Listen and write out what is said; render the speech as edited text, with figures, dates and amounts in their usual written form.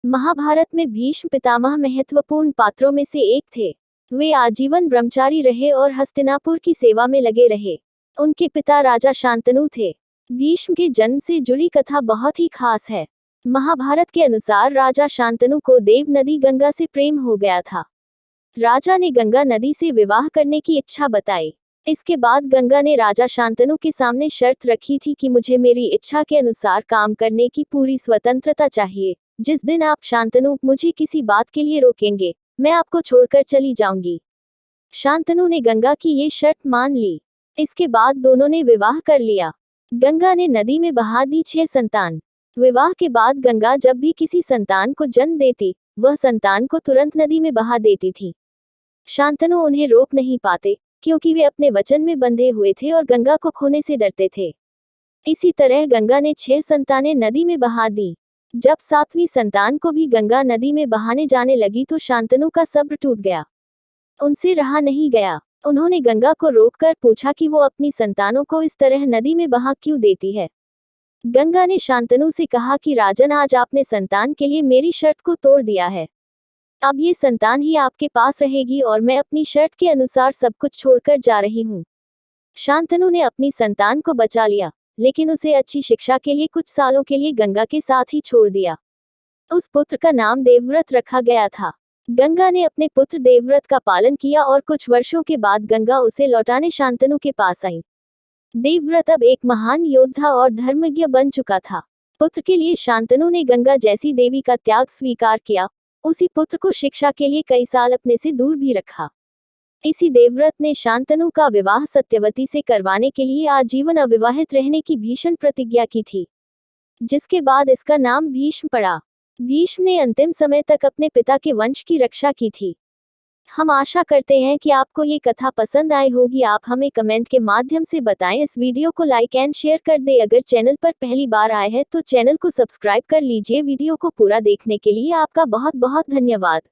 महाभारत में भीष्म पितामह महत्वपूर्ण पात्रों में से एक थे। वे आजीवन ब्रह्मचारी रहे और हस्तिनापुर की सेवा में लगे रहे। उनके पिता राजा शांतनु थे। भीष्म के जन्म से जुड़ी कथा बहुत ही खास है। महाभारत के अनुसार राजा शांतनु को देव नदी गंगा से प्रेम हो गया था। राजा ने गंगा नदी से विवाह करने की इच्छा बताई। इसके बाद गंगा ने राजा शांतनु के सामने शर्त रखी थी कि मुझे मेरी इच्छा के अनुसार काम करने की पूरी स्वतंत्रता चाहिए। जिस दिन आप शांतनु मुझे किसी बात के लिए रोकेंगे, मैं आपको छोड़कर चली जाऊंगी। शांतनु ने गंगा की ये शर्त मान ली। इसके बाद दोनों ने विवाह कर लिया। गंगा ने नदी में बहा दी 6 संतान। विवाह के बाद गंगा जब भी किसी संतान को जन्म देती, वह संतान को तुरंत नदी में बहा देती थी। शांतनु उन्हें रोक नहीं पाते, क्योंकि वे अपने वचन में बंधे हुए थे और गंगा को खोने से डरते थे। इसी तरह गंगा ने 6 संतानें नदी में बहा दी। जब 7वीं संतान को भी गंगा नदी में बहाने जाने लगी तो शांतनु का सब्र टूट गया। उनसे रहा नहीं गया। उन्होंने गंगा को रोककर पूछा कि वो अपनी संतानों को इस तरह नदी में बहा क्यों देती है। गंगा ने शांतनु से कहा कि राजन, आज आपने संतान के लिए मेरी शर्त को तोड़ दिया है। अब ये संतान ही आपके पास रहेगी और मैं अपनी शर्त के अनुसार सब कुछ छोड़कर जा रही हूँ। शांतनु ने अपनी संतान को बचा लिया, लेकिन उसे अच्छी शिक्षा के लिए कुछ सालों के लिए गंगा के साथ ही छोड़ दिया। उस पुत्र का नाम देवव्रत रखा गया था। गंगा ने अपने पुत्र देवव्रत का पालन किया और कुछ वर्षों के बाद गंगा उसे लौटाने शांतनु के पास आई। देवव्रत अब एक महान योद्धा और धर्मज्ञ बन चुका था। पुत्र के लिए शांतनु ने गंगा जैसी देवी का त्याग स्वीकार किया। उसी पुत्र को शिक्षा के लिए कई साल अपने से दूर भी रखा। इसी देवव्रत ने शांतनु का विवाह सत्यवती से करवाने के लिए आजीवन अविवाहित रहने की भीषण प्रतिज्ञा की थी, जिसके बाद इसका नाम भीष्म पड़ा। भीष्म ने अंतिम समय तक अपने पिता के वंश की रक्षा की थी। हम आशा करते हैं कि आपको ये कथा पसंद आई होगी। आप हमें कमेंट के माध्यम से बताएं। इस वीडियो को लाइक एंड शेयर कर दें। अगर चैनल पर पहली बार आए हैं तो चैनल को सब्सक्राइब कर लीजिए। वीडियो को पूरा देखने के लिए आपका बहुत बहुत धन्यवाद।